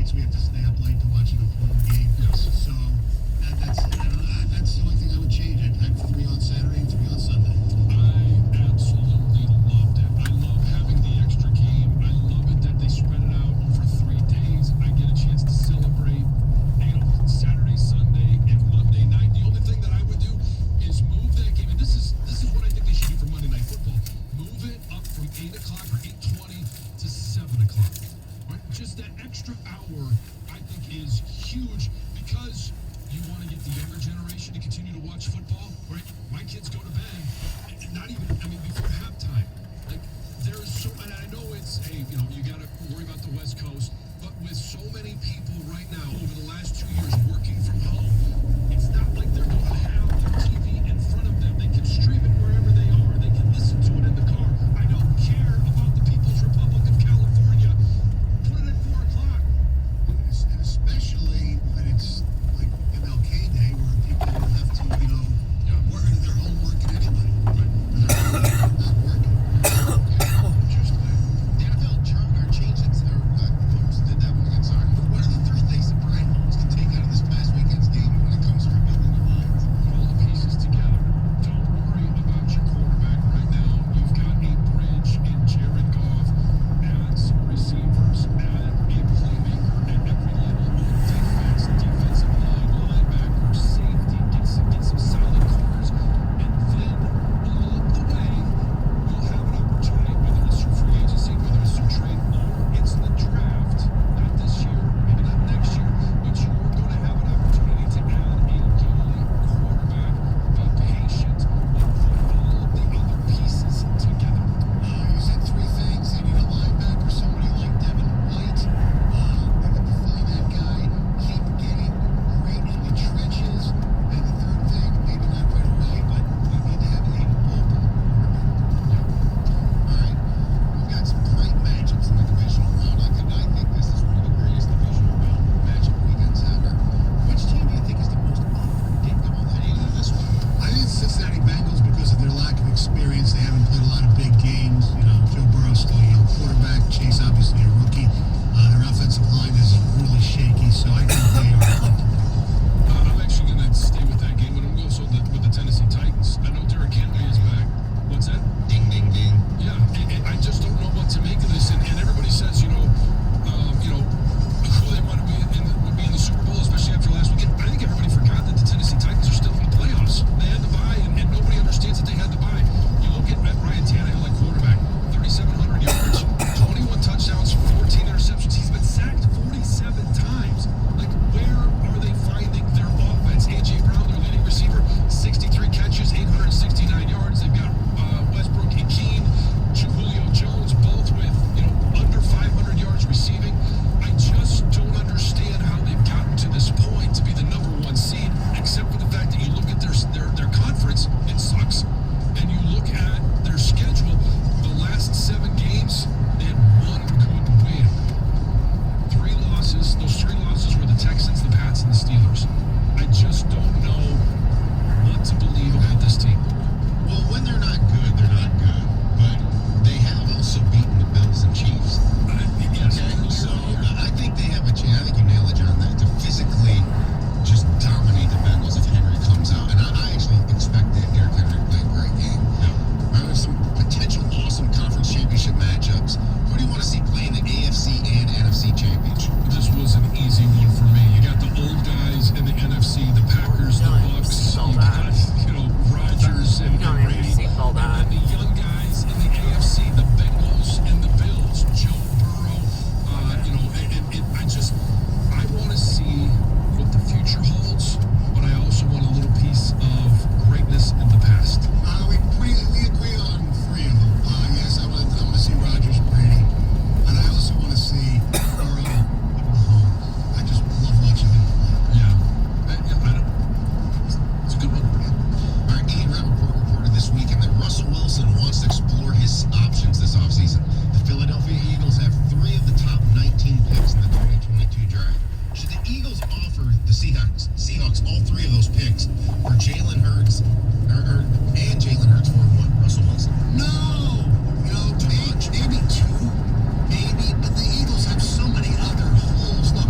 nights we have to stay up late to watch an important game. Yes. So that's the only thing I would change. I'd have 3 on Saturday and 3 on Sunday. I absolutely loved it. I love having the extra game. I love it that they spread it out over 3 days. I get a chance to celebrate, Saturday, Sunday, and Monday night. The only thing that I would do is move that game, and this is what I think they should do for Monday Night Football. Move it up from 8 o'clock or 8:20 to 7 o'clock. Right? Just that extra hour, I think, is huge because you want to get the younger generation to continue to watch football, right? My kids go to bed, not even, before halftime. Like, there is so, and I know it's, you got to worry about the West Coast, but with so many people right now over the last 2 years working from home, it's not like they're going to have their TV in front of them. They can stream it wherever they are. They can listen to it in the car. I don't care about the People's Republic of California. Put it at 4 o'clock. And especially when it's like MLK Day where people will have to, work into their home working anyway. Right? They're not working. The NFL changed its, folks did that one again, sorry. What are the 3 things that Brian Holmes can take out of this past weekend's game when it comes to rebuilding the lines? Put all the pieces together. Don't worry about your quarterback right now. You've got a bridge in Jared Goff. Add some receivers. Add a playmaker at every level on defense, defensive line, linebacker, safety. Get some solid corners. And then along the way, you'll have an opportunity, whether it's through free agency, whether it's through trade, or it's the draft. Not this year, maybe not next year, but you're going to have an opportunity to add a young quarterback. Be patient and put all of the other pieces together. You said 3 things. They need a linebacker, somebody like Devin White. They need to find that guy, keep getting great in the trenches. And the 3rd thing, maybe not right away, but we need to have a open quarterback. All right. We've got some great matchups in the divisional round. I think this is one of the greatest divisional round matchup weekends ever. Which team do you think is the most unpredictable heading into this one? I think it's Cincinnati Bengals because of their lack of experience. They haven't played a lot of big games. Joe Burrow's still a young quarterback. Chase obviously a rookie. Their offensive line is really shaky, so I think they are unpredictable. I'm actually going to stay with that game, but I'm going to go with the Tennessee Titans. I know Derrick Henry is back. What's that? Ding, ding, ding. Yeah, and I just don't know what to make of this. And everybody says, who they want to be in the Super Bowl, especially after last weekend. I think everybody forgot that the Tennessee Titans are still in the playoffs. They had to bye, and nobody understands that they had to bye. You look at Ryan Tannehill at quarterback, 3,700 yards, 21 touchdowns, 14 interceptions. He's been sacked 47 times. Like, where are they finding their offense? A.J. Brown, their leading receiver, 63 catches, 869 yards. They've got Westbrook and Keene, Julio Jones, both with, under 500 yards receiving. I just don't understand how they've gotten to this point to be the number 1 seed, except for the fact that you look at their conference, it sucks. And you look at their schedule, the last 7 games, they had 1 good win. 3 losses. Those 3 losses were the Texans, the Pats, and the Steelers. I just don't know what to believe about this team. Well, when they're not good, they're not good. But they have also beaten the Bills and Chiefs. Yes. Okay, so I think they have a chance. I think you nailed it, John, that to physically just dominate the Bengals if Henry comes out. And I actually expect that Derrick Henry to play a great game. There's some potential awesome conference championship matchups. Who do you want to see play in the AFC and NFC championship? This was an easy one for me. You got the old guys in the NFC, the Packers, the Bucks. You got, Rodgers and Brady. And then the young guys in the AFC, the Bengals and the Bills, Joe Burrow. I want to see what the future holds, but I also want a little piece of greatness in the past. We agree on 3 of them. Yes, I want to see Rodgers, Brady, and I also want to see Burrow and Mahomes. I just love watching them play. Yeah. It's a good one. All right, Ian Rappaport reported this weekend that Russell Wilson wants to explore his options this offseason. The Philadelphia Eagles have 3 of the top 19 picks in the 2022 draft. Should the Eagles offer the Seahawks all 3 of those picks for Jalen Hurts, and Jalen Hurts for what? Russell Wilson? No! Maybe 2, maybe, but the Eagles have so many other holes. Look,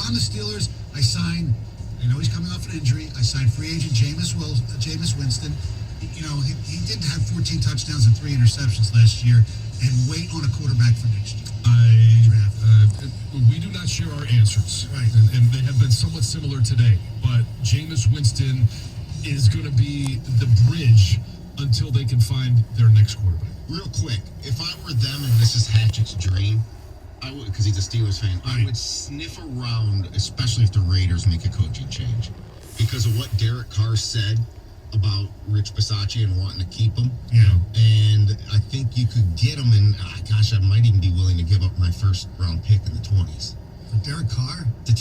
on the Steelers, I know he's coming off an injury. I signed free agent Jameis Winston. You know, he did have 14 touchdowns and 3 interceptions last year, and wait on a quarterback for next year. We do not share our answers, right? And they have been somewhat similar today. But Jameis Winston is going to be the bridge until they can find their next quarterback. Real quick, if I were them and this is Hatchett's dream, I would, because he's a Steelers fan, I would sniff around, especially if the Raiders make a coaching change, because of what Derek Carr said about Rich Bisaccia and wanting to keep him. Yeah. And I think you could get him, and I might even be willing to give up my first round pick in the 20s. For Derek Carr? To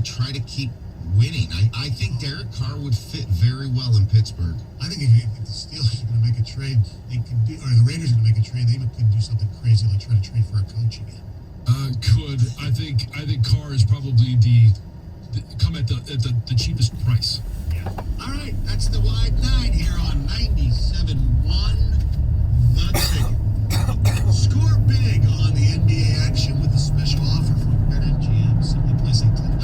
try to keep winning. I think Derek Carr would fit very well in Pittsburgh. I think if the Steelers are going to make a trade, or the Raiders are going to make a trade, they could do something crazy like try to trade for a coach again. I think Carr is probably come at the cheapest price. Yeah. All right, that's the Wide 9 here on 97.1 The Ticket. Score big on the NBA action with a special offer from BetMGM. Simply place a $10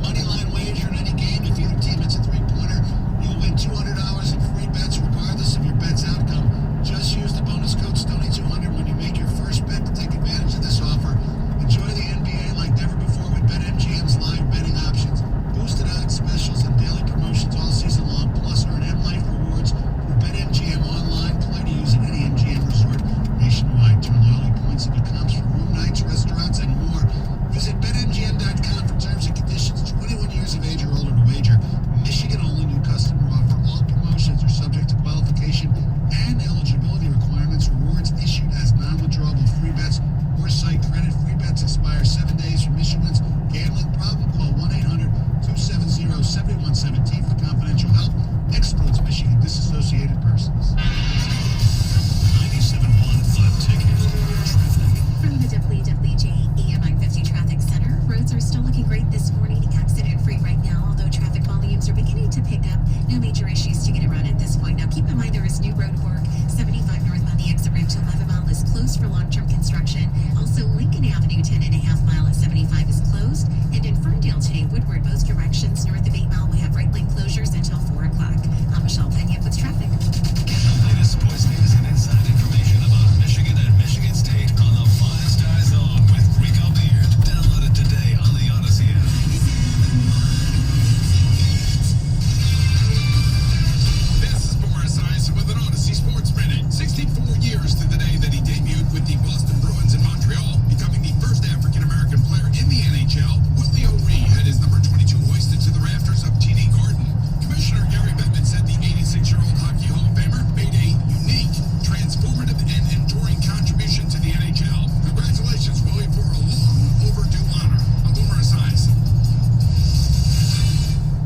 moneyline wager in any game. If either team hits a three-pointer, you'll win $200 in free bets regardless of your bet's outcome. Just use the bonus code STONY200 when you make your first bet to take advantage of this offer. Enjoy the NBA like never before with BetMGM's live betting options, boosted odds specials, and daily promotions all season long. Plus, earn M-Life rewards through BetMGM online. Play to use at any MGM resort nationwide. Turn loyalty points into comps for room nights, restaurants, and more. Visit BetMGM.com for terms and conditions. 21 years of age or older to wager. Michigan only. New customer offer. All promotions are subject to qualification and eligibility requirements. Rewards issued as non-withdrawable free bets or site credit. Free bets expire 7 days from issuance. Gambling problem? Call 1-800-270-7117 for confidential help. Excludes Michigan disassociated persons. 97.1 The Ticket. Traffic. From the WWJE 950 Traffic Center, roads are still looking great this morning, accident-free right now, although traffic volumes are beginning to pick up. No major issues to get around at this point. Now, keep in mind there is new road work. 75 northbound the exit ramp to 11 Mile is closed for long-term construction. Also, Lincoln Avenue 10.5 mile at 75 is closed. And in Ferndale today, Woodward, both directions north of 8 Mile, we have right lane closures until 4 o'clock. I'm Michelle Pena with traffic. Get the latest sports news and inside information about Michigan and Michigan State on the Five Star Zone with Rico Beard. Download it today on the Odyssey app. This is Boomer Esiason with an Odyssey Sports Minute. 64 years to the day that he debuted with the Boston Bruins in Montreal, becoming the first African-American player in the NHL. Willie O'Ree had his number 22 hoisted to the rafters of TD Garden. Commissioner Gary Bettman said the 86-year-old Hockey Hall of Famer made a unique, transformative, and enduring contribution to the NHL. Congratulations, Willie, for a long overdue honor. I'm Boomer Esiason.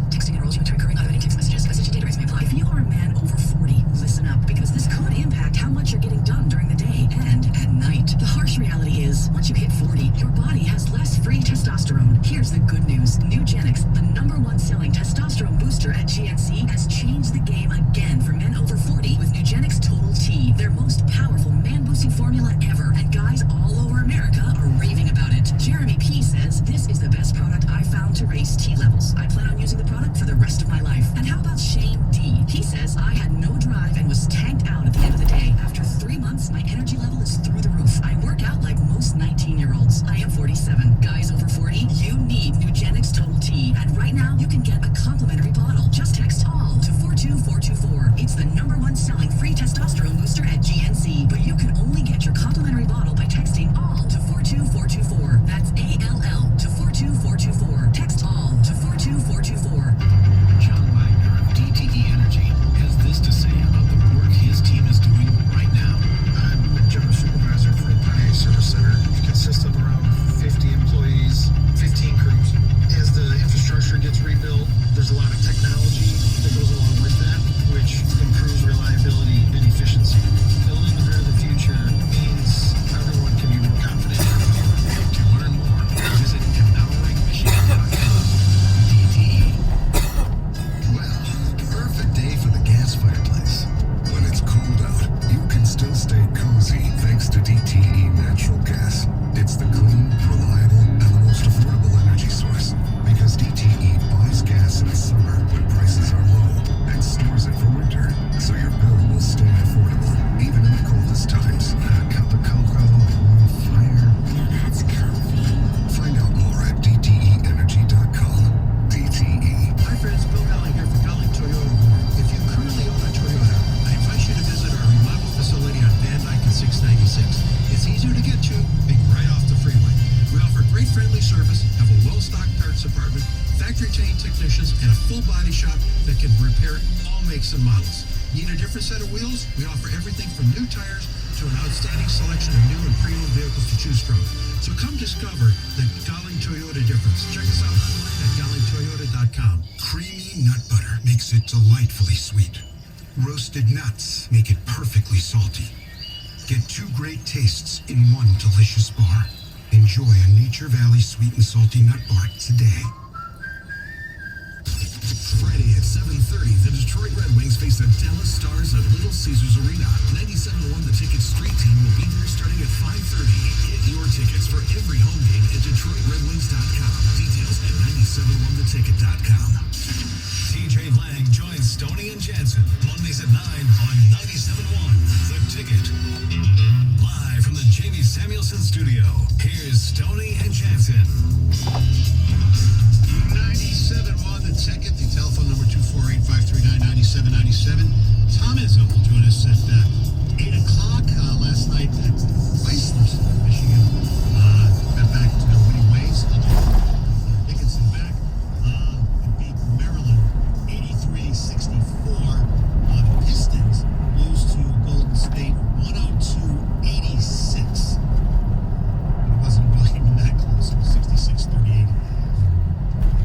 Texting enrolls you into recurring automatic text messages. Message and data rates may apply. If you are a man over 40, listen up, because this could impact how much you're getting done during the day and at night. The harsh reality is, once you hit 40, your body has less free testosterone. Here's the good news. Nugenix, the #1 selling testosterone booster at GNC, has changed the game again for men over 40 with Nugenix Total T, their most powerful man-boosting formula ever. And guys all over America are raving about it. Jeremy P says, this is the best product I found to raise T levels. I plan on using the product for the rest of my life. And how about Shane D? He says, I had no drive and was tanked out at the end of the day. After 3 months, my energy level is through the roof. I work out like most 19-year-olds. I am 47. Guys over 40, you need Nugenix Total T. And right now, you can get a complimentary bottle. Just text ALL to 42424. factory-trained technicians, and a full body shop that can repair all makes and models. Need a different set of wheels? We offer everything from new tires to an outstanding selection of new and pre-owned vehicles to choose from. So come discover the Gowling Toyota difference. Check us out online at GowlingToyota.com. Creamy nut butter makes it delightfully sweet. Roasted nuts make it perfectly salty. Get two great tastes in one delicious bar. Enjoy a Nature Valley sweet and salty nut bar today. Friday at 7:30, the Detroit Red Wings face the Dallas Stars at Little Caesars Arena. 97.1 The Ticket Street Team will be there starting at 5:30. Get your tickets for every home game at DetroitRedWings.com. Details at 97onetheticket.com. TJ Lang joins Stoney and Jansen Mondays at 9 on 97.1 The Ticket. Live from the Jamie Samuelson studio, here's Stoney and Jansen. 97 on the ticket. The telephone number 248-539-9797. Tom Izzo will join us at 8 o'clock last night at Weislers, Michigan. Got back to their winning ways. Dickinson back. And beat Maryland 83-64. The Pistons lose to Golden State 102-86. It wasn't really even that close. It was 66-38.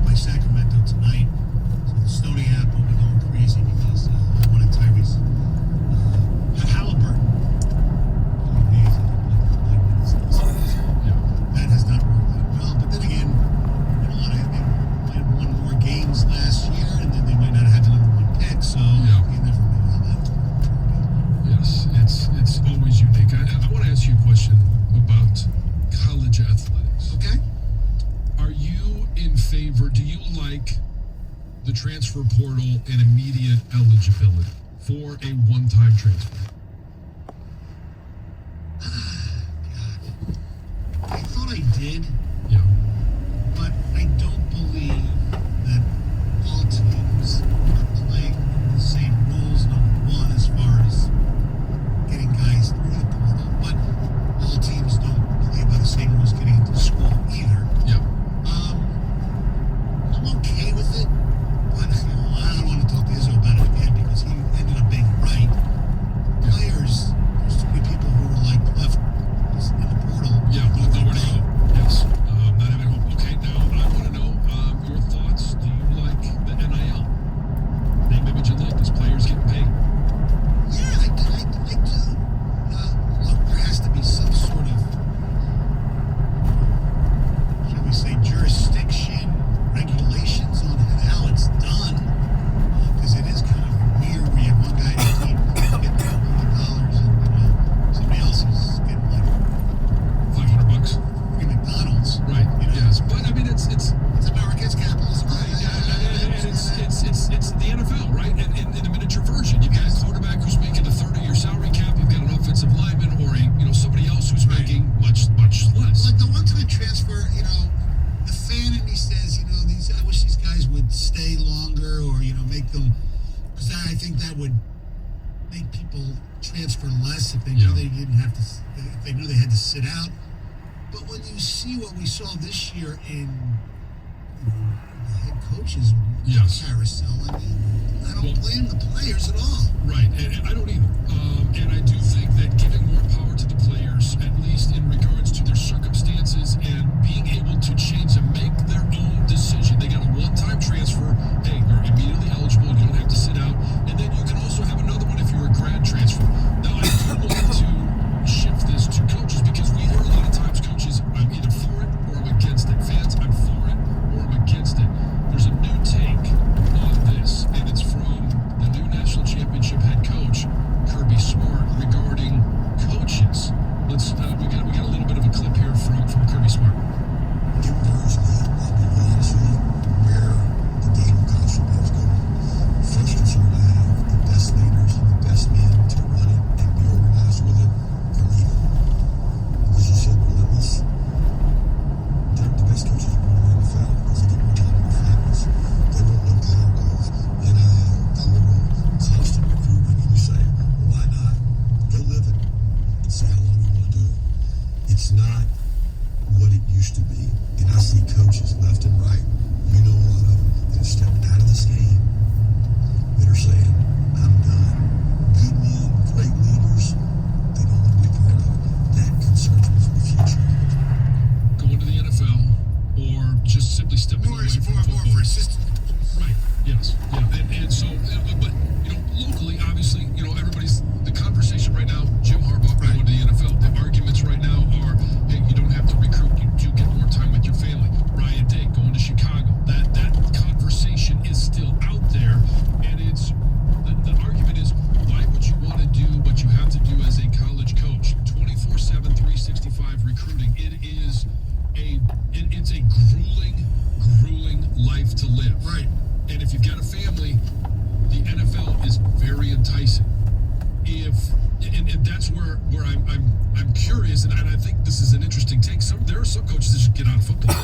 By Sacramento tonight. So the Stoney app will be going crazy because one of Tyrese Halliburton. That has not worked out well. But then again, they might have won more games last year, and then they might not have had the number one pick. So you never know how that will work out. Yes, it's always unique. I want to ask you a question about college athletics. Okay. Are you in favor, do you like the transfer portal and immediate eligibility for a one-time transfer? God. I thought I did, Yeah. but I don't believe that all teams are playing the same rules, number one, as far as getting guys through the portal, but all teams don't play by the same rules getting into school either. Yeah. I'm okay with it, but I don't want to talk to Izzo about it again because he ended up being right. Players, there's too many people who were like left just in the portal. Yeah, with nowhere to go. Yes. Not having hope. Okay, now I want to know your thoughts. Do you like the NIL? Name, image, and likeness. Players getting paid. Yeah, I do. Look, there has to be some sort of, shall we say, jurisdiction, regulations on how it's done, because it is kind of weird where you have one guy in the team getting $1 million and somebody else is getting like $500. free McDonald's. Right. You know? Yes. But I mean, it's America, it's capitalism. and it's the NFL, right? And in a miniature version, you've got a quarterback who's making a third of your salary cap. You've got an offensive lineman or somebody else who's making much less. Like the one-time transfer, the fan in me says, I wish these guys would stay longer or, make them, because I think that would make people transfer less if they knew they didn't have to, if they knew they had to sit out. But when you see what we saw this year in the head coaches carousel, I don't blame the players at all. Right, and I don't either. And I do think that giving more power to the players, at least in regards to their circumstances and being able to change and make their own decision. They got a one-time transfer. Hey, you're immediately eligible. You don't have to sit out. And then you can also have another one if you're a grad transfer. Now, I do want to shift this to coaches because we hear a lot of times coaches, I'm either for it or I'm against it. Fans, I'm for it or I'm against it. There's a new take on this, and it's from the new national championship head coach, Kirby Smart, regarding coaches. We got a little bit of a clip here from Kirby Smart. You're assistant coaches. Right. Yes. Yeah. And so, but locally, obviously, the conversation right now. Jim Harbaugh going to the NFL. The arguments right now are, hey, you don't have to recruit. You do get more time with your family. Ryan Day going to Chicago. That conversation is still out there, and it's the argument is, why would you want to do what you have to do as a college coach? 24/7, 365 recruiting. It's a grueling life to live. Right. And if you've got a family, the NFL is very enticing. And that's where I'm curious, and I think this is an interesting take. There are some coaches that just get out of football.